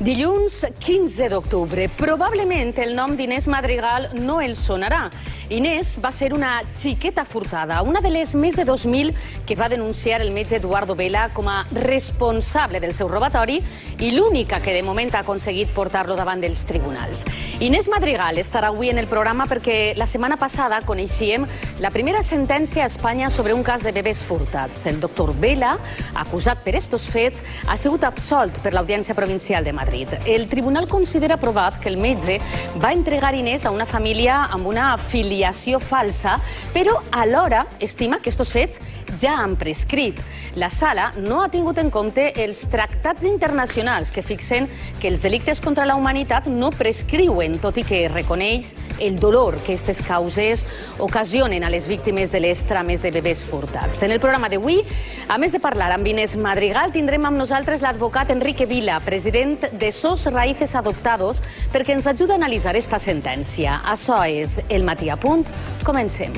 Dilluns 15 d'octubre. Probablement el nom d'Inés Madrigal no el sonarà. Inés va ser una xiqueta furtada, una de les més de 2.000 que va denunciar el metge Eduardo Vela com a responsable del seu robatori i l'única que de moment ha aconseguit portar-lo davant dels tribunals. Inés Madrigal estarà avui en el programa perquè la setmana passada coneixíem la primera sentència a Espanya sobre un cas de bebès furtats. El doctor Vela, acusat per estos fets, ha sigut absolt per l'Audiència Provincial de Madrid. El tribunal considera provat que el metge va entregar Inés a una família amb una filiació falsa, però alhora estima que estos fets ja han prescrit. La sala no ha tingut en compte els tractats internacionals que fixen que els delictes contra la humanitat no prescriuen, tot i que reconeix el dolor que aquestes causes ocasionen a les víctimes de les trames de bebès furtats. En el programa d'avui, a més de parlar amb Inés Madrigal, tindrem amb nosaltres l'advocat Enrique Vila, president de SOS Raíces Adoptados, perquè ens ajuda a analitzar esta sentència. Això és El Matí a Punt. Comencem.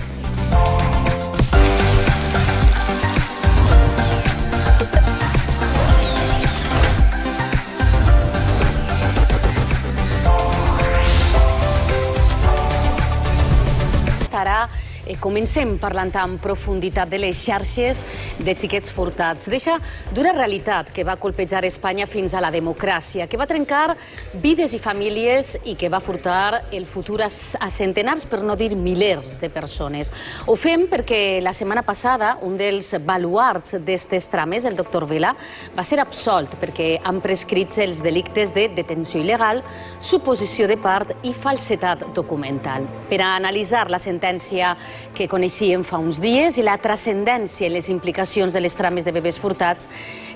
Comencem parlant amb profunditat de les xarxes de xiquets furtats, d'eixa dura realitat que va colpejar Espanya fins a la democràcia, que va trencar vides i famílies i que va furtar el futur a centenars, per no dir milers de persones. Ho fem perquè la setmana passada un dels baluards d'estes trames, el doctor Vela, va ser absolt perquè han prescrit els delictes de detenció il·legal, suposició de part i falsedat documental. Per a analitzar la sentència que coneixíem fa uns dies i la transcendència i les implicacions de les trames de bebès furtats,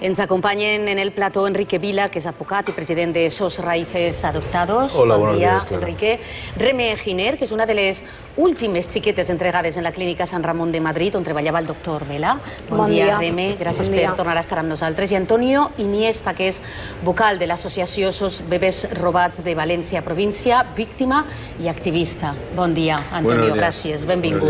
ens acompanyen en el plató Enrique Vila, que és advocat i president de SOS Raíces Adoptados. Hola, bon dia, buenos días, Enrique. Reme Giner, que és una de les últimes xiquetes entregades en la clínica Sant Ramon de Madrid, on treballava el doctor Vela. Bon dia, Reme. Gràcies per tornar a estar amb nosaltres. I Antonio Iniesta, que és vocal de l'associació SOS Bebès Robats de València Província, víctima i activista. Bon dia, Antonio. Gràcies. Benvingut.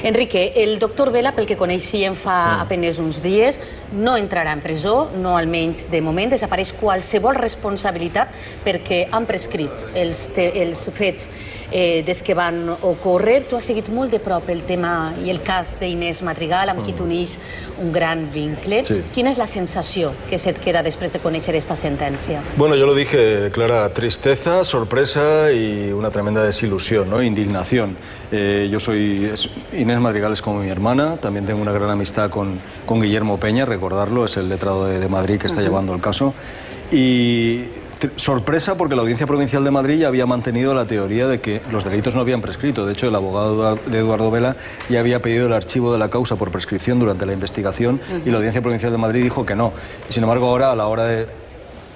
Enrique, el doctor Vela, pel que coneixíem fa apenas uns dies, no entrarà en presó, no almenys de moment, desapareix qualsevol responsabilitat perquè han prescrit els fets des que van ocórrer. Tu has seguit molt de prop el tema i el cas d'Inés Madrigal, amb qui t'uneix un gran vincle. Quina és la sensació que se't queda després de conèixer esta sentència? Bueno, yo lo dije, Clara, tristeza, sorpresa y una tremenda desilusión, ¿no? Indignación. Inés Madrigal es como mi hermana, también tengo una gran amistad con Guillermo Peña, recordarlo, es el letrado de Madrid que está llevando el caso. Y sorpresa porque la Audiencia Provincial de Madrid ya había mantenido la teoría de que los delitos no habían prescrito. De hecho, el abogado de Eduardo Vela ya había pedido el archivo de la causa por prescripción durante la investigación y la Audiencia Provincial de Madrid dijo que no. Sin embargo, ahora, a la hora de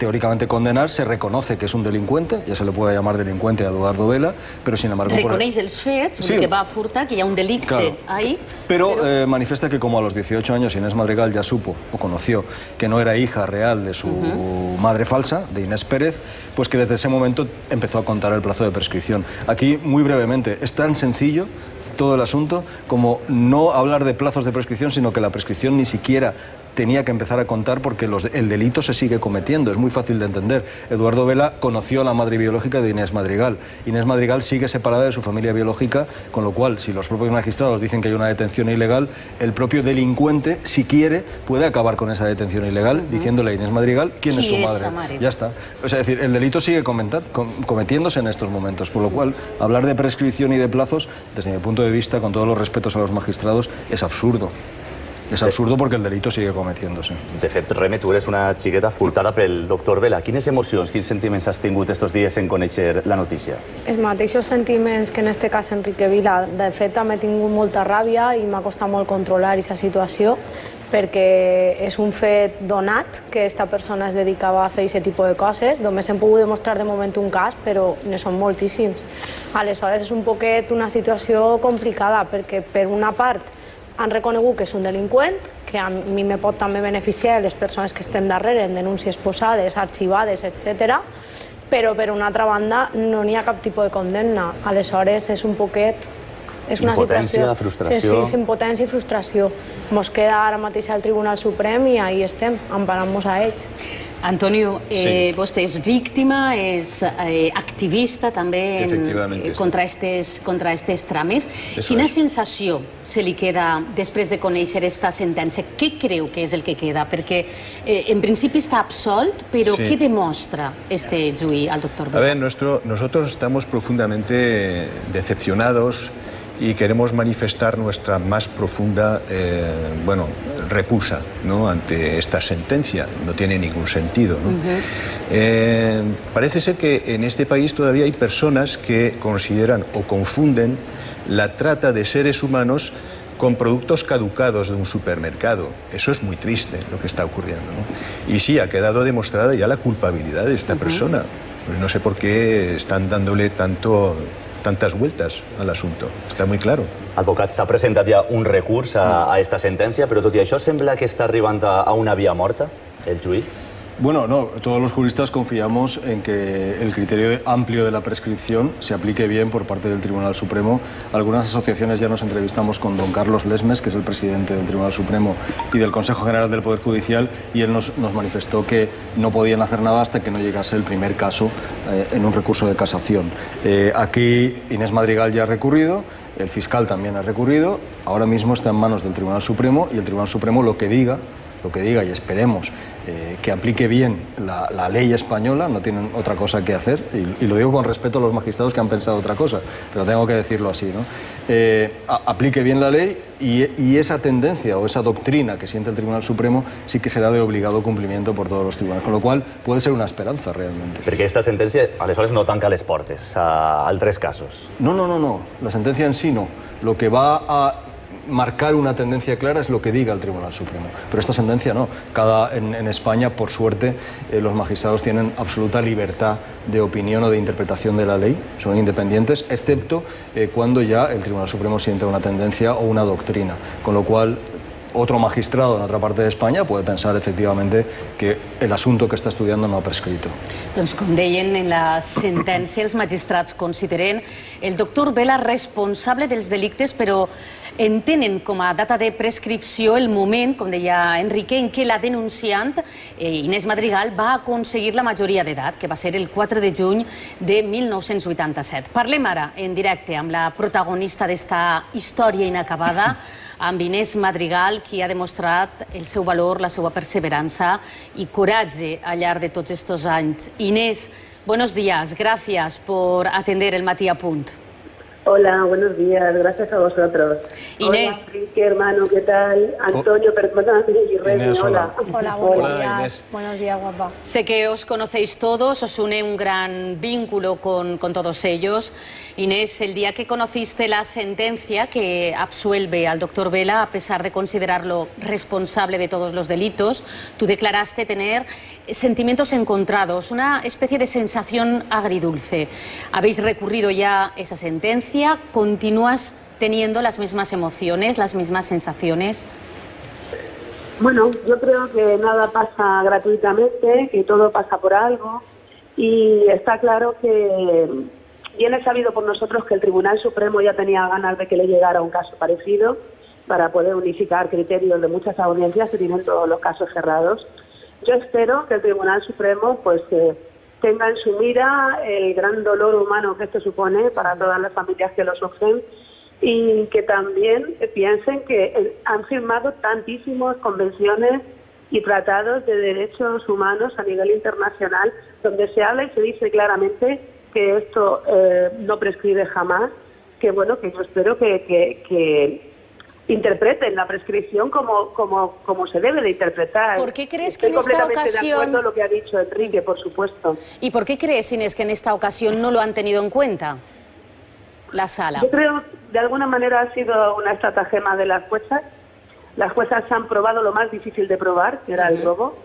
teóricamente condenar, se reconoce que és un delinqüente, ja se le puede llamar delincuente a Eduardo Vela, però sin embargo... Reconeix els fets, que va furtar, que hi ha un delicte ahí. Pero manifiesta que como a los 18 años Inés Madrigal ya supo o conoció que no era hija real de su madre falsa, de Inés Pérez, pues que desde ese momento empezó a contar el plazo de prescripción. Aquí, muy brevemente, es tan sencillo todo el asunto como no hablar de plazos de prescripción, sino que la prescripción ni siquiera tenía que empezar a contar porque el delito se sigue cometiendo, es muy fácil de entender. Eduardo Vela conoció a la madre biológica de Inés Madrigal. Inés Madrigal sigue separada de su familia biológica, con lo cual, si los propios magistrados dicen que hay una detención ilegal, el propio delincuente, si quiere, puede acabar con esa detención ilegal diciéndole a Inés Madrigal quién es su madre. Ya está. O sea, es decir, el delito sigue cometiéndose en estos momentos, por lo cual hablar de prescripción y de plazos, desde mi punto de vista, con todos los respetos a los magistrados, es absurdo. És absurdo perquè el delito sigue cometiéndose. De fet, Reme, tu eres una xiqueta furtada pel doctor Vela. Quines emocions, quins sentiments has tingut estos dies en conèixer la notícia? Els mateixos sentiments que en este cas Enrique Vila. De fet, també he tingut molta ràbia i m'ha costat molt controlar aquesta situació perquè és un fet donat que aquesta persona es dedicava a fer aquest tipus de coses. Només hem pogut demostrar de moment un cas, però ne són moltíssims. Aleshores, és un poquet una situació complicada perquè, per una part, han reconegut que és un delinqüent, que a mi me pot també beneficiar les persones que estem darrere en denúncies posades, arxivades, etc. Però per una altra banda no n'hi ha cap tipus de condemna. Aleshores és un poquet És una Impotència, situació... frustració... Sí, impotència i frustració. Mos queda ara mateix al Tribunal Suprem i ahí estem, emparant-nos a ells. Antonio, vostè és víctima, és activista també contra estes trames. Quina sensació se li queda després de conèixer esta sentència? Què creu que és el que queda? Perquè en principi està absolt, però què demostra este juí al doctor Vela? A ver, nosotros estamos profundamente decepcionados y queremos manifestar nuestra más profunda repulsa, ¿no?, ante esta sentencia. No tiene ningún sentido, ¿no? Parece ser que en este país todavía hay personas que consideran o confunden la trata de seres humanos con productos caducados de un supermercado. Eso es muy triste lo que está ocurriendo, ¿no? Y sí, ha quedado demostrada ya la culpabilidad de esta persona. No sé por qué están dándole tantas vueltas al assumpte. Està molt clar. Advocat, s'ha presentat ja un recurs a esta sentència, però tot i això sembla que està arribant a una via morta, el juí? Bueno, no, todos los juristas confiamos en que el criterio amplio de la prescripción se aplique bien por parte del Tribunal Supremo. Algunas asociaciones ya nos entrevistamos con don Carlos Lesmes, que es el presidente del Tribunal Supremo y del Consejo General del Poder Judicial, y él nos manifestó que no podían hacer nada hasta que no llegase el primer caso en un recurso de casación. Aquí Inés Madrigal ya ha recurrido, el fiscal también ha recurrido, ahora mismo está en manos del Tribunal Supremo, y el Tribunal Supremo lo que diga, y esperemos que aplique bien la ley española, no tienen otra cosa que hacer, y lo digo con respeto a los magistrados que han pensado otra cosa, pero tengo que decirlo así, ¿no? Aplique bien la ley y esa tendencia o esa doctrina que siente el Tribunal Supremo sí que será de obligado cumplimiento por todos los tribunales, con lo cual puede ser una esperanza realmente. Perquè esta sentència, aleshores, no tanca les portes a altres casos. No, la sentencia en sí no. Lo que va a marcar una tendencia clara es lo que diga el Tribunal Supremo. Pero esta sentencia no. En España, por suerte, los magistrados tienen absoluta libertad de opinión o de interpretación de la ley, son independientes, excepto cuando ya el Tribunal Supremo siente una tendencia o una doctrina. Con lo cual, otro magistrado en otra parte de España puede pensar efectivamente que el asunto que está estudiando no ha prescrito. Doncs com deien, en la sentència els magistrats consideren el doctor Vela responsable dels delictes, però entenen com a data de prescripció el moment, com deia Enrique, en què la denunciant, Inés Madrigal, va aconseguir la majoria d'edat, que va ser el 4 de juny de 1987. Parlem ara en directe amb la protagonista d'esta història inacabada, amb Inés Madrigal, qui ha demostrat el seu valor, la seva perseverança i coratge al llarg de tots estos anys. Inés, buenos días, gracias por atender el Matí a Punt. Hola, buenos días, gracias a vosotros. Inés. Hola, Enrique, hermano, ¿qué tal? Antonio, Inés, hola. Hola, buenos días. Buenos días, guapa. Sé que os conocéis todos, os une un gran vínculo con todos ellos. Inés, el día que conociste la sentencia que absuelve al doctor Vela, a pesar de considerarlo responsable de todos los delitos, tú declaraste tener sentimientos encontrados, una especie de sensación agridulce. Habéis recurrido ya a esa sentencia. ¿Continúas teniendo las mismas emociones, las mismas sensaciones? Bueno, yo creo que nada pasa gratuitamente, que todo pasa por algo, y está claro que bien es sabido por nosotros que el Tribunal Supremo ya tenía ganas de que le llegara un caso parecido para poder unificar criterios de muchas audiencias que tienen todos los casos cerrados. Yo espero que el Tribunal Supremo tenga en su mira el gran dolor humano que esto supone para todas las familias que lo sufren, y que también piensen que han firmado tantísimas convenciones y tratados de derechos humanos a nivel internacional, donde se habla y se dice claramente que esto no prescribe jamás, que bueno, que yo espero que interpreten la prescripción como se debe de interpretar. ¿Por qué crees que en esta ocasión... Estoy completamente de acuerdo con lo que ha dicho Enrique, por supuesto. ¿Y por qué crees, Inés, que en esta ocasión no lo han tenido en cuenta la sala? Yo creo, de alguna manera, ha sido una estratagema de las juezas. Las juezas han probado lo más difícil de probar, que era el robo.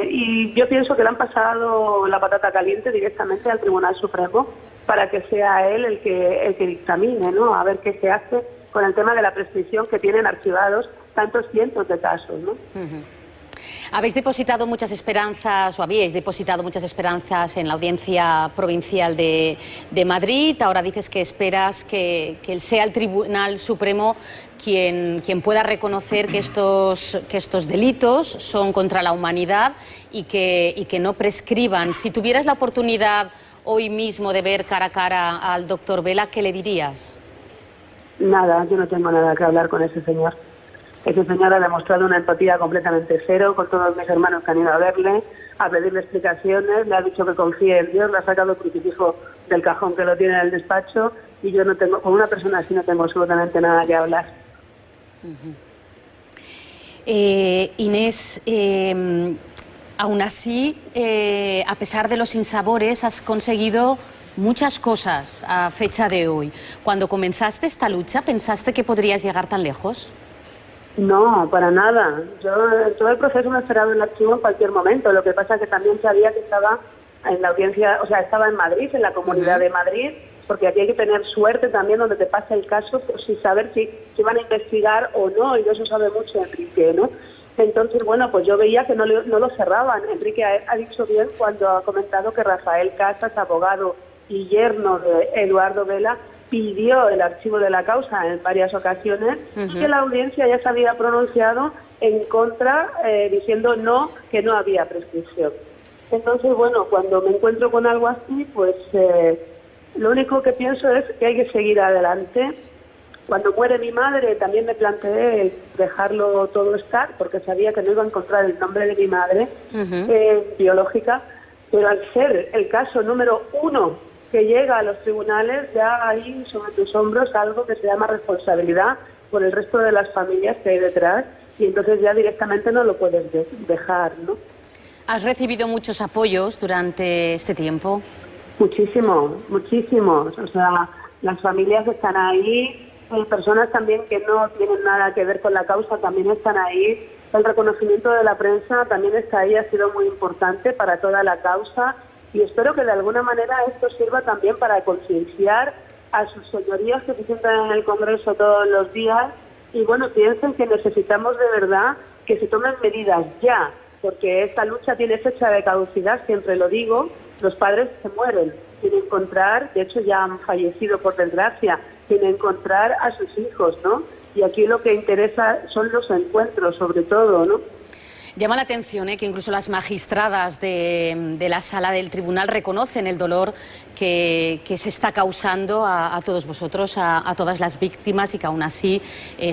Y yo pienso que le han pasado la patata caliente directamente al Tribunal Supremo para que sea él el que dictamine, ¿no? A ver qué se hace con el tema de la prescripción, que tienen archivados tantos cientos de casos, ¿no? Habéis depositado muchas esperanzas, o habíais depositado muchas esperanzas en la Audiencia Provincial de Madrid. Ahora dices que esperas que sea el Tribunal Supremo quien pueda reconocer que estos delitos son contra la humanidad y que no prescriban. Si tuvieras la oportunidad hoy mismo de ver cara a cara al doctor Vela, ¿qué le dirías? Nada, yo no tengo nada que hablar con ese señor. Ese señor ha demostrado una empatía completamente cero con todos mis hermanos que han ido a verle, a pedirle explicaciones, le ha dicho que confíe en Dios, le ha sacado el crucifijo del cajón que lo tiene en el despacho y yo no tengo, con una persona así no tengo absolutamente nada que hablar. Inés, aún así, a pesar de los sinsabores, has conseguido muchas cosas a fecha de hoy. Cuando comenzaste esta lucha, ¿pensaste que podrías llegar tan lejos? No, para nada. Yo todo el proceso me esperaba el archivo en cualquier momento. Lo que pasa es que también sabía que estaba en la audiencia, o sea, estaba en Madrid, en la Comunidad de Madrid, porque aquí hay que tener suerte también donde te pasa el caso, pues, sin saber si van a investigar o no, y de eso sabe mucho Enrique, ¿no? Entonces, bueno, pues yo veía que no lo cerraban. Enrique ha dicho bien cuando ha comentado que Rafael Casas, abogado y yerno de Eduardo Vela, pidió el archivo de la causa en varias ocasiones y que la audiencia ya se había pronunciado en contra, diciendo no, que no había prescripción. Entonces, bueno, cuando me encuentro con algo así, pues lo único que pienso es que hay que seguir adelante. Cuando muere mi madre también me planteé dejarlo todo estar, porque sabía que no iba a encontrar el nombre de mi madre biológica, pero al ser el caso número 1 que llega a los tribunales, ya hay sobre tus hombros algo que se llama responsabilidad por el resto de las familias que hay detrás, y entonces ya directamente no lo puedes dejar, ¿no? ¿Has recibido muchos apoyos durante este tiempo? Muchísimos. O sea, las familias están ahí, personas también que no tienen nada que ver con la causa también están ahí. El reconocimiento de la prensa también está ahí, ha sido muy importante para toda la causa. Y espero que de alguna manera esto sirva también para concienciar a sus señorías que se sientan en el Congreso todos los días y, bueno, piensen que necesitamos de verdad que se tomen medidas ya, porque esta lucha tiene fecha de caducidad, siempre lo digo, los padres se mueren sin encontrar, de hecho ya han fallecido por desgracia, sin encontrar a sus hijos, ¿no? Y aquí lo que interesa son los encuentros, sobre todo, ¿no? Llama la atención que incluso las magistradas de la sala del tribunal reconocen el dolor que se está causando a todos vosotros, a todas las víctimas, y que aún así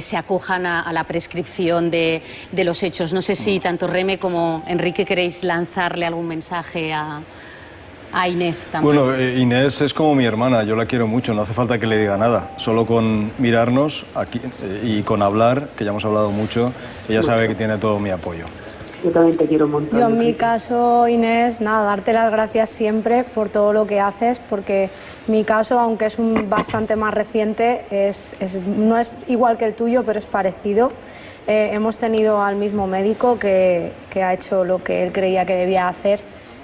se acojan a la prescripción de los hechos. No sé si tanto Reme como Enrique queréis lanzarle algún mensaje a Inés también. Bueno, Inés es como mi hermana, yo la quiero mucho, no hace falta que le diga nada. Solo con mirarnos aquí y con hablar, que ya hemos hablado mucho, ella sabe que tiene todo mi apoyo. Yo también te quiero un montón. Yo en mi caso, Inés, nada, darte las gracias siempre por todo lo que haces, porque mi caso, aunque es bastante más reciente, no es igual que el tuyo, pero es parecido. Hemos tenido al mismo médico que ha hecho lo que él creía que debía hacer,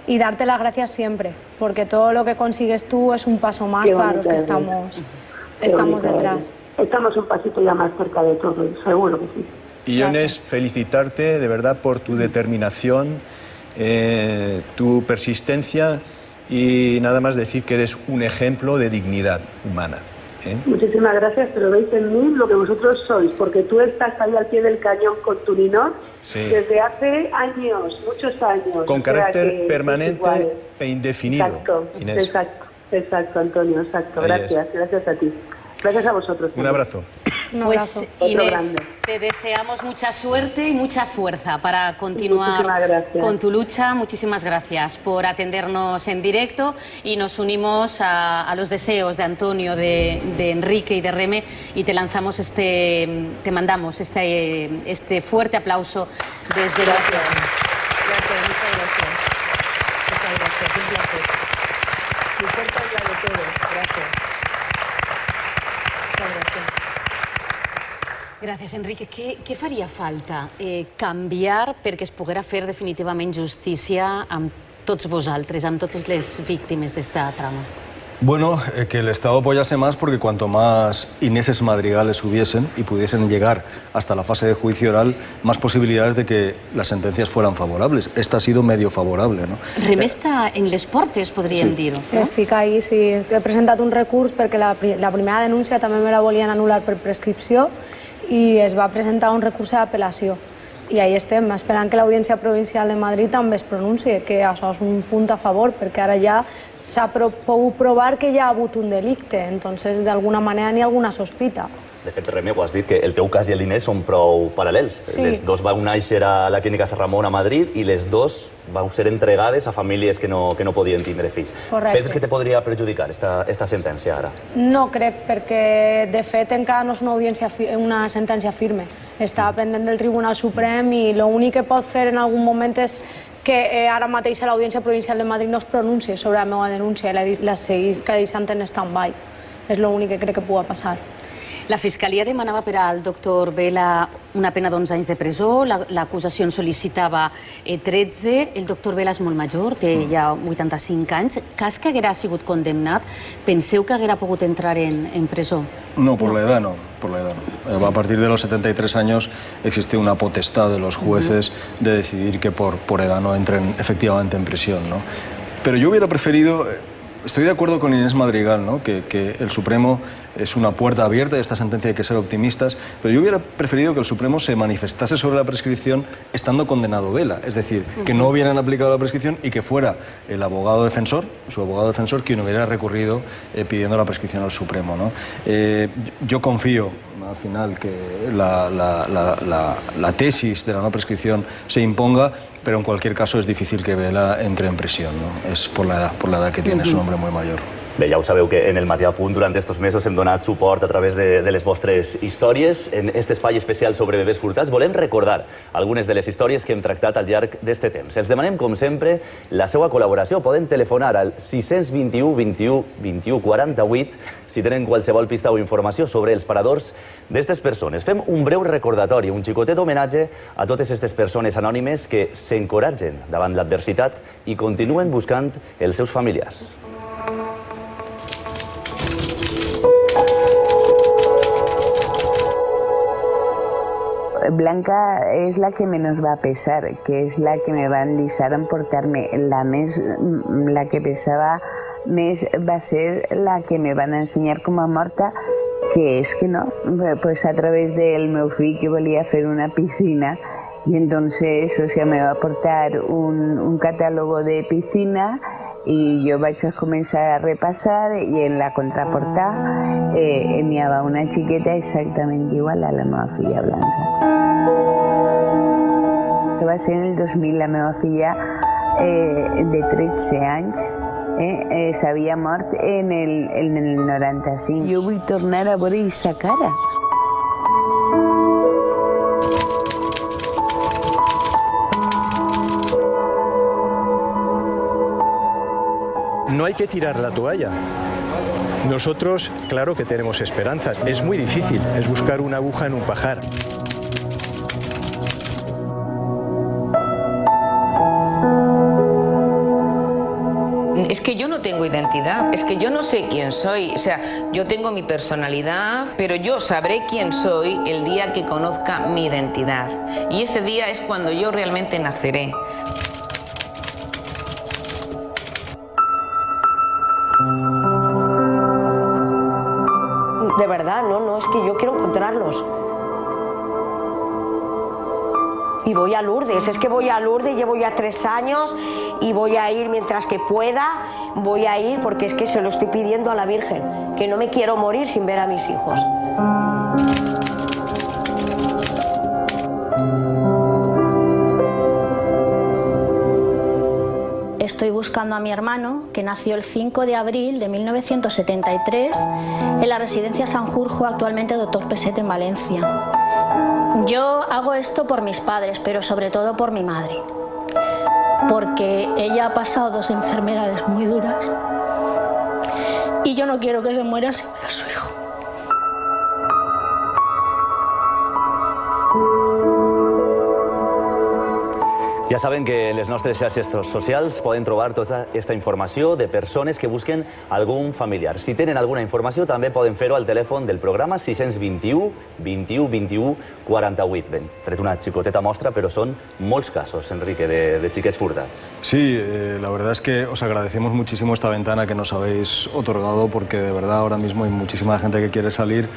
y darte las gracias siempre, porque todo lo que consigues tú es un paso más para los que estamos detrás. Estamos un pasito ya más cerca de todo, seguro que sí. Y Inés, felicitarte de verdad por tu determinación, tu persistencia, y nada más decir que eres un ejemplo de dignidad humana. Muchísimas gracias, pero veis en mí lo que vosotros sois, porque tú estás ahí al pie del cañón con tu Ninot desde hace años, muchos años. Con carácter permanente e indefinido. Exacto, Inés. exacto, Antonio, exacto. Gracias a ti. Gracias a vosotros. Un abrazo. Pues Inés, te deseamos mucha suerte y mucha fuerza para continuar con tu lucha. Muchísimas gracias por atendernos en directo, y nos unimos a los deseos de Antonio, de Enrique y de Reme, y te mandamos este fuerte aplauso desde la ciudad. Gracias, muchas gracias. Muchas gracias, un placer. Mi fuerza es la de todos. Gracias. Gràcies, Enrique. Què faria falta canviar perquè es poguera fer definitivament justícia amb tots vosaltres, amb totes les víctimes d'esta trama? Bueno, que el Estado apoyase más porque cuanto más Ineses Madrigales hubiesen y pudiesen llegar hasta la fase de juicio oral, más posibilidades de que las sentencias fueran favorables. Esta ha sido medio favorable, no? Remesta en les portes, podríem dir-ho. Estic ahí, sí. He presentat un recurs perquè la primera denúncia també me la volien anul·lar per prescripció i es va presentar un recurs d'apel·lació. I ahí estem, esperant que l'Audiència Provincial de Madrid també es pronuncie, que això és un punt a favor, perquè ara ja s'ha pogut provar que hi ha hagut un delicte, entonces d'alguna manera n'hi ha alguna sospita. De fet, Remi, ho has dit, que el teu cas i el d'Inés són prou paral·lels. Sí. Les dos vau néixer a la clínica Sant Ramon a Madrid i les dos vau ser entregades a famílies que no podien tindre fills. Correcte. Penses que te podria perjudicar esta sentència ara? No crec, perquè de fet encara no és una sentència firme. Està pendent del Tribunal Suprem i l'únic que pot fer en algun moment és que ara mateix l'Audiència Provincial de Madrid no es pronuncie sobre la meva denúncia i la segueix deixant en stand-by. És l'únic que crec que pugui passar. La Fiscalia demanava per al doctor Vela una pena d'11 anys de presó, l'acusació en sol·licitava 13, el doctor Vela és molt major, té ja 85 anys. Cas que haguera sigut condemnat, penseu que haguera pogut entrar en presó? No, por la edad no, por la edad no. A partir de los 73 años existe una potestad de los jueces de decidir que por edad no entren efectivamente en prisión, ¿no? Pero yo hubiera preferido... Estoy de acuerdo con Inés Madrigal, ¿no? que el Supremo es una puerta abierta y esta sentencia hay que ser optimistas, pero yo hubiera preferido que el Supremo se manifestase sobre la prescripción estando condenado Vela, es decir, que no hubieran aplicado la prescripción y que fuera el abogado defensor, su abogado defensor, quien hubiera recurrido pidiendo la prescripción al Supremo, ¿no? Yo confío al final que la tesis de la no prescripción se imponga, pero en cualquier caso es difícil que Vela entre en prisión, ¿no? Es por la edad que tiene, es un hombre muy mayor. Bé, ja ho sabeu que en el Matí a Punt durant estos mesos hem donat suport a través de les vostres històries. En aquest espai especial sobre bebès furtats volem recordar algunes de les històries que hem tractat al llarg d'aquest temps. Els demanem, com sempre, la seva col·laboració. Poden telefonar al 621 21 21 48 si tenen qualsevol pista o informació sobre els paradors d'aquestes persones. Fem un breu recordatori, un xicotet homenatge a totes aquestes persones anònimes que s'encoratgen davant l'adversitat i continuen buscant els seus familiars. Blanca es la que menos va a pesar, que es la que me va a enlisar en portarme. La que pesaba més va ser la que me van a ensenyar com a morta, que és que no, pues a través del meu fill que volia fer una piscina y entonces, o sea, me va a portar un catálogo de piscina y yo vaig a començar a repassar i en la contraportada n'hi havia una xiqueta exactament igual a la meva filla Blanca. Que va ser en el 2000, la meva filla de 13 anys s'havia mort en el 95. Jo vull tornar a veure aquesta cara. No hay que tirar la toalla. Nosotros, claro que tenemos esperanzas. Es muy difícil, es buscar una aguja en un pajar. Es que yo no tengo identidad, es que yo no sé quién soy. O sea, yo tengo mi personalidad, pero yo sabré quién soy el día que conozca mi identidad. Y ese día es cuando yo realmente naceré. De verdad, no, es que yo quiero encontrarlos. Y voy a Lourdes, es que voy a Lourdes, llevo ya 3 años y voy a ir mientras que pueda, voy a ir porque es que se lo estoy pidiendo a la Virgen, que no me quiero morir sin ver a mis hijos. Estoy buscando a mi hermano, que nació el 5 de abril de 1973 en la residencia Sanjurjo, actualmente Doctor Pesete en Valencia. Yo hago esto por mis padres, pero sobre todo por mi madre, porque ella ha pasado 2 enfermedades muy duras y yo no quiero que se muera sin ver a su hijo. Ja saben que en les nostres xarxes socials poden trobar tota aquesta informació de persones que busquen algun familiar. Si tenen alguna informació també poden fer-ho al telèfon del programa 621 21 21 48. Ben, tret una xicoteta mostra, però són molts casos, Enrique, de xiquets furtats. Sí, la verdad es que os agradecemos muchísimo esta ventana que nos habéis otorgado, porque de verdad ahora mismo hay muchísima gente que quiere salir,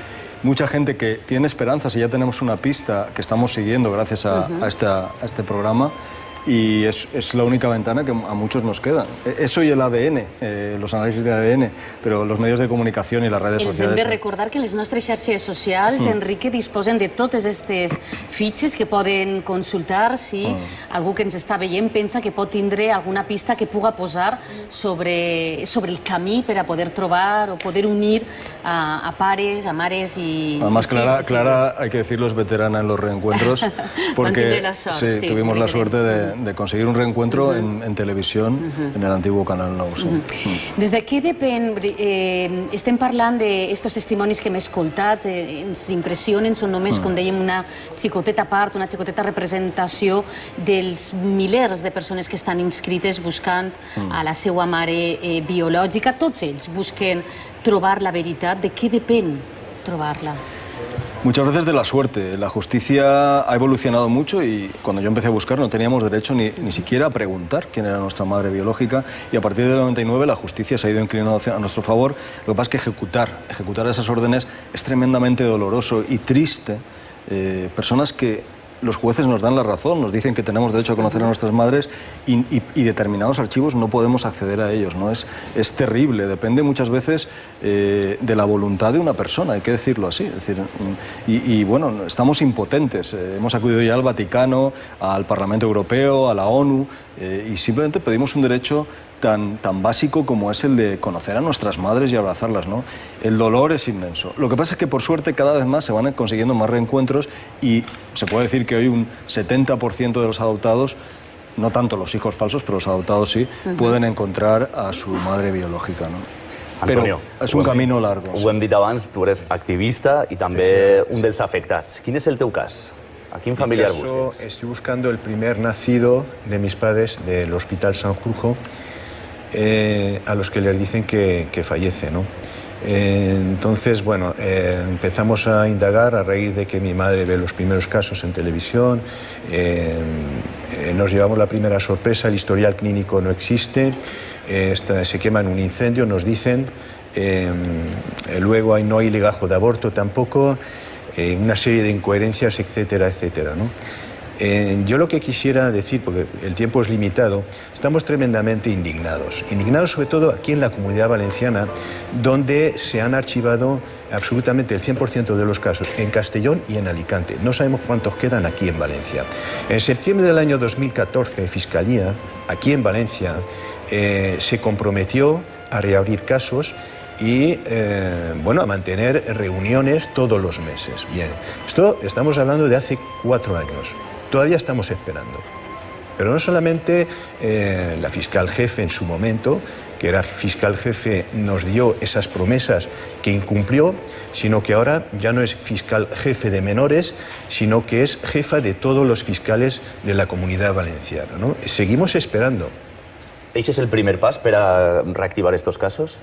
mucha gente que tiene esperanzas y ya tenemos una pista que estamos siguiendo gracias a este programa. Y es la única ventana que a muchos nos queda. Eso y el ADN, los análisis de ADN, però los medios de comunicació i les redes socials... Hem de recordar que les nostres xarxes socials, Enrique, disposen de totes aquestes fitxes que poden consultar si algú que ens està veient pensa que pot tindre alguna pista que puga posar sobre el camí per a poder trobar o poder unir a pares, a mares i... Además, Clara, hay que decirlo, es veterana en los reencuentros, porque sí, tuvimos la suerte de conseguir un reencuentro en televisión, en el antiguo Canal 9. Des de què depèn? Estem parlant d'estos testimonis que hem escoltat, ens impressionen, són només, com dèiem, una xicoteta part, una xicoteta representació dels milers de persones que estan inscrites buscant a la seva mare biològica. Tots ells busquen trobar la veritat. De què depèn trobar-la? Muchas veces de la suerte. La justicia ha evolucionado mucho y cuando yo empecé a buscar no teníamos derecho ni siquiera a preguntar quién era nuestra madre biológica, y a partir del 99 la justicia se ha ido inclinando a nuestro favor. Lo que pasa es que ejecutar esas órdenes es tremendamente doloroso y triste. Personas que los jueces nos dan la razón, nos dicen que tenemos derecho a conocer a nuestras madres y determinados archivos no podemos acceder a ellos, ¿no? Es terrible, depende muchas veces de la voluntad de una persona, hay que decirlo así. Es decir, y bueno, estamos impotentes, hemos acudido ya al Vaticano, al Parlamento Europeo, a la ONU, y simplemente pedimos un derecho tan básico como es el de conocer a nuestras madres y abrazarlas, ¿no? El dolor es inmenso. Lo que pasa es que por suerte cada vez más se van consiguiendo más reencuentros y se puede decir que hoy un 70% de los adoptados, no tanto los hijos falsos, pero los adoptados sí, pueden encontrar a su madre biológica, ¿no? Antonio, però és un camino largo. Ho hem dit abans, tu eres activista i també un dels afectats. Quin és el teu cas? ¿A quién familiar buscas? Estoy buscando el primer nacido de mis padres del Hospital Sanjurjo, a los que les dicen que fallece, ¿no? Entonces, bueno, empezamos a indagar a raíz de que mi madre ve los primeros casos en televisión. Nos llevamos la primera sorpresa, el historial clínico no existe, se quema en un incendio, nos dicen. Luego no hay legajo de aborto tampoco, una serie de incoherencias, etcétera, etcétera, ¿no? Yo lo que quisiera decir, porque el tiempo es limitado, estamos tremendamente indignados sobre todo aquí en la Comunidad Valenciana, donde se han archivado absolutamente el 100% de los casos en Castellón y en Alicante. No sabemos cuántos quedan aquí en Valencia. En septiembre del año 2014, Fiscalía, aquí en Valencia, se comprometió a reabrir casos y bueno, a mantener reuniones todos los meses. Bien, esto estamos hablando de hace 4 años. Todavía estamos esperando. Pero no solamente la fiscal jefe en su momento, que era fiscal jefe, nos dio esas promesas que incumplió, sino que ahora ya no es fiscal jefe de menores, sino que es jefa de todos los fiscales de la Comunidad Valenciana, ¿no? Seguimos esperando. ¿Ese es el primer paso para reactivar estos casos?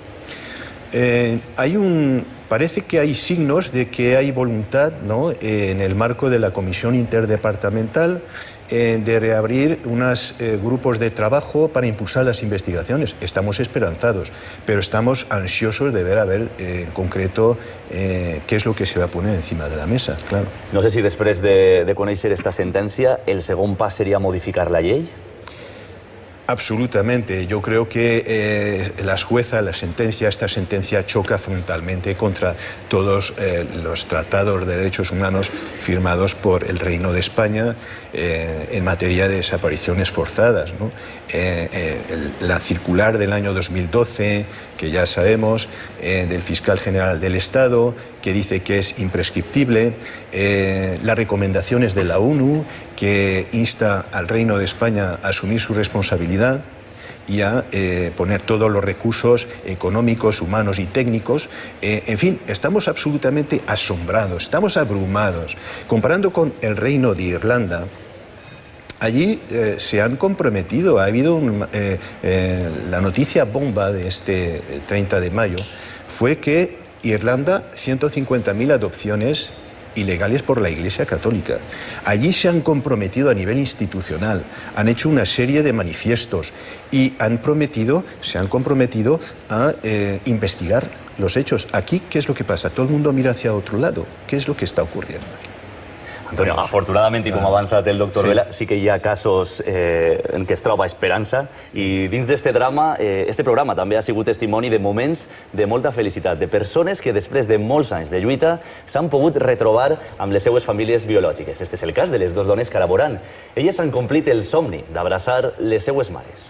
Parece que hay signos de que hay voluntad, ¿no?, en el marco de la Comisión Interdepartamental de reabrir unos grupos de trabajo para impulsar las investigaciones. Estamos esperanzados, pero estamos ansiosos de ver en concreto qué es lo que se va a poner encima de la mesa, claro. No sé si després de conèixer esta sentència el segon pas seria modificar la llei? Absolutamente. Yo creo que las juezas, esta sentencia choca frontalmente contra todos los tratados de derechos humanos firmados por el Reino de España en materia de desapariciones forzadas, ¿no? La circular del año 2012, que ya sabemos, del fiscal general del Estado, que dice que es imprescriptible, las recomendaciones de la ONU, que insta al Reino de España a asumir su responsabilidad y a poner todos los recursos económicos, humanos y técnicos. En fin, estamos absolutamente asombrados, estamos abrumados. Comparando con el Reino de Irlanda, allí se han comprometido. Ha habido la noticia bomba de este 30 de mayo fue que Irlanda, 150.000 adopciones ilegales por la Iglesia Católica. Allí se han comprometido a nivel institucional, han hecho una serie de manifiestos y se han comprometido a investigar los hechos. Aquí, ¿qué es lo que pasa? Todo el mundo mira hacia otro lado. ¿Qué es lo que está ocurriendo aquí? Antonio, afortunadament, i com ha avançat el doctor Vela, sí que hi ha casos en què es troba esperança i dins d'este drama, este programa també ha sigut testimoni de moments de molta felicitat, de persones que després de molts anys de lluita s'han pogut retrobar amb les seues famílies biològiques. Este és el cas de les dues dones Caraboran. Elles han complit el somni d'abraçar les seues mares.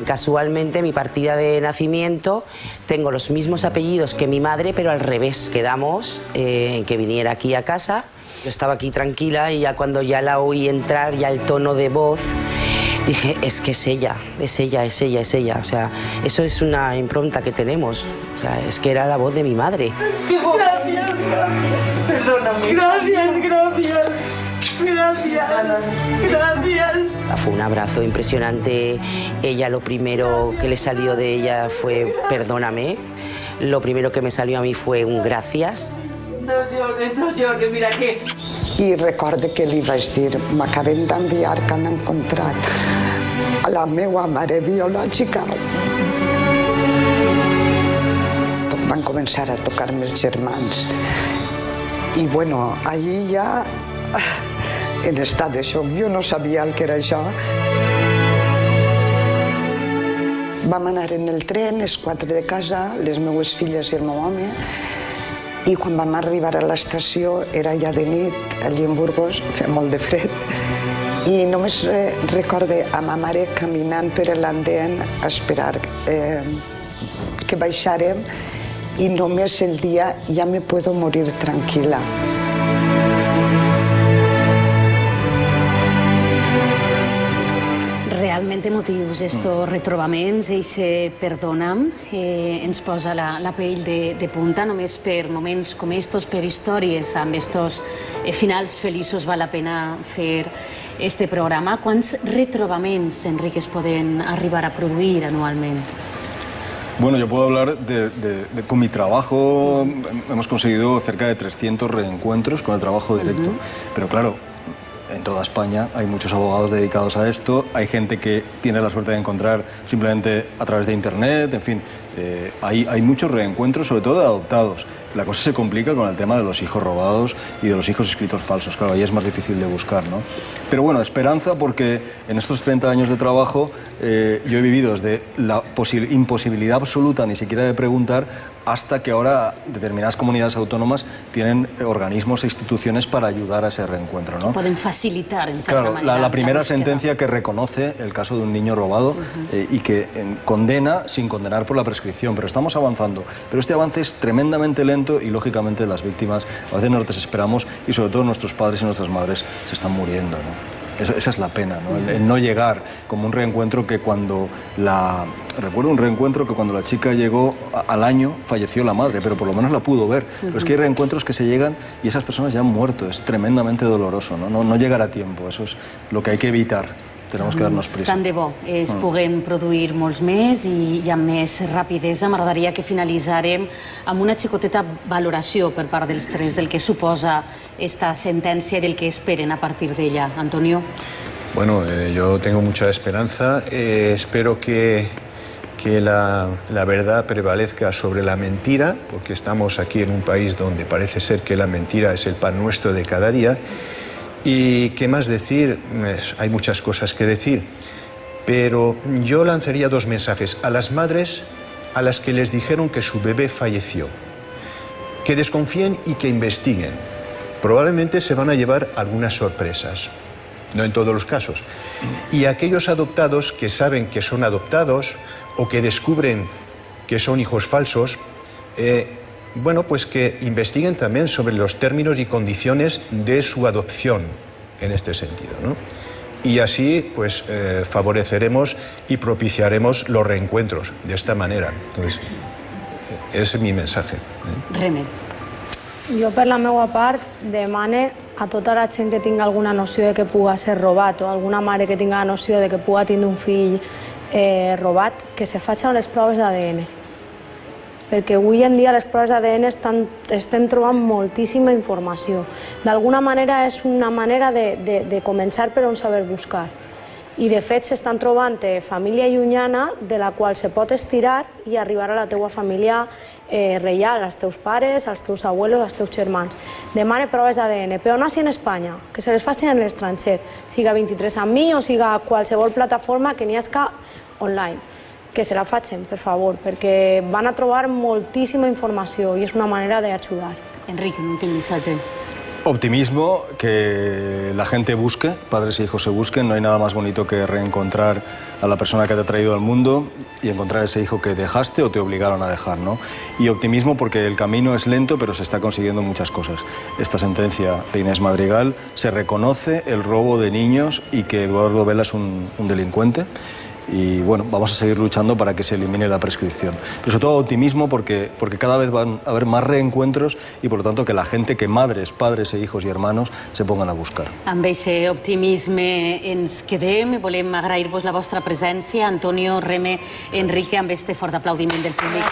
Casualmente, mi partida de nacimiento, tengo los mismos apellidos que mi madre, pero al revés. Quedamos en que viniera aquí a casa. Yo estaba aquí tranquila y ya cuando ya la oí entrar, ya el tono de voz, dije, es que es ella, es ella, es ella, es ella. O sea, eso es una impronta que tenemos. O sea, es que era la voz de mi madre. Gracias. Perdóname. Gracias, gracias. Gracias, gracias. Fue un abrazo impresionante. Ella, lo primero que le salió de ella fue perdóname. Lo primero que me salió a mí fue un gracias. No llores, mira que... I recorde que li vaig dir, m'acaben d'enviar que han encontrat a la meva mare biològica. Van començar a tocar meus germans. I bueno, allí ja... en estat de xoc. Jo no sabia el que era això. Vam anar en el tren, els 4 de casa, les meues filles i el meu home, i quan vam arribar a l'estació era ja de nit, allí en Burgos, feia molt de fred, i només recorde a ma mare caminant per l'andén a esperar que baixàrem i només el dia ja me puedo morir tranquil·la. Realment emotius estos retrobaments, eixe perdona'm, ens posa la pell de punta, només per moments com estos, per històries amb estos finals feliços val la pena fer este programa. Quants retrobaments, Enric, es poden arribar a produir anualment? Bueno, yo puedo hablar con mi trabajo, hemos conseguido cerca de 300 reencuentros con el trabajo directo, pero claro, en toda España hay muchos abogados dedicados a esto, hay gente que tiene la suerte de encontrar simplemente a través de internet, en fin, hay muchos reencuentros, sobre todo de adoptados. La cosa se complica con el tema de los hijos robados y de los hijos escritos falsos, claro, ahí es más difícil de buscar, ¿no? Pero bueno, esperanza porque en estos 30 años de trabajo yo he vivido desde la imposibilidad absoluta ni siquiera de preguntar hasta que ahora determinadas comunidades autónomas tienen organismos e instituciones para ayudar a ese reencuentro, ¿no? Pueden facilitar, en cierta manera. Claro, la primera sentencia que reconoce el caso de un niño robado y que condena sin condenar por la prescripción, pero estamos avanzando. Pero este avance es tremendamente lento y, lógicamente, las víctimas a veces nos desesperamos y, sobre todo, nuestros padres y nuestras madres se están muriendo, ¿no? Esa es la pena, ¿no? El no llegar, como un reencuentro que cuando recuerdo un reencuentro que cuando la chica llegó al año falleció la madre, pero por lo menos la pudo ver. Pero es que hay reencuentros que se llegan y esas personas ya han muerto, es tremendamente doloroso, ¿no? No llegar a tiempo, eso es lo que hay que evitar. Tenemos que darnos prisa. Tant de bo es puguem produir molts més i amb més rapidesa. M'agradaria que finalitzarem amb una xicoteta valoració per part dels tres del que suposa esta sentència i del que esperen a partir d'ella. Antonio. Bueno, yo tengo mucha esperanza. Espero que la verdad prevalezca sobre la mentira, porque estamos aquí en un país donde parece ser que la mentira es el pan nuestro de cada día. Y qué más decir, hay muchas cosas que decir, pero yo lanzaría dos mensajes a las madres a las que les dijeron que su bebé falleció. Que desconfíen y que investiguen. Probablemente se van a llevar algunas sorpresas, no en todos los casos. Y aquellos adoptados que saben que son adoptados o que descubren que son hijos falsos, bueno, pues que investiguen también sobre los términos y condiciones de su adopción en este sentido, ¿no? Y así, pues, favoreceremos y propiciaremos los reencuentros de esta manera. Entonces, ese es mi mensaje. René. Jo, per la meva part, demane a tota la gent que tingui alguna noció de que puga ser robat o alguna mare que tingui la noció de que puga tindre un fill robat, que se facin les proves d'ADN. Perquè avui en dia les proves d'ADN estem trobant moltíssima informació. D'alguna manera és una manera de començar per on saber buscar. I de fet s'estan trobant família llunyana de la qual se pot estirar i arribar a la teua família reial, als teus pares, als teus abuelos, als teus germans. Demane proves d'ADN, però no així en Espanya, que se les facin en l'estranger, siga 23andMe o siga qualsevol plataforma que n'hi hagi online. Que se la facin, per favor, perquè van a trobar moltíssima informació i és una manera d'ajudar. Enrique, un últim missatge. Optimismo, que la gente busque, padres e hijos se busquen. No hay nada más bonito que reencontrar a la persona que te ha traído al mundo y encontrar ese hijo que dejaste o te obligaron a dejar, ¿no? Y optimismo porque el camino es lento, pero se está consiguiendo muchas cosas. Esta sentencia de Inés Madrigal se reconoce el robo de niños y que Eduardo Vela es un delincuente. Y bueno, vamos a seguir luchando para que se elimine la prescripción. Pero sobre todo optimismo porque cada vez van a haver más reencuentros y por lo tanto que la gente, que madres, padres e hijos y hermanos se pongan a buscar. Amb aquest optimisme ens quedem. Volem agrair-vos la vostra presència. Antonio, Reme, Enrique, amb este fort aplaudiment del públic.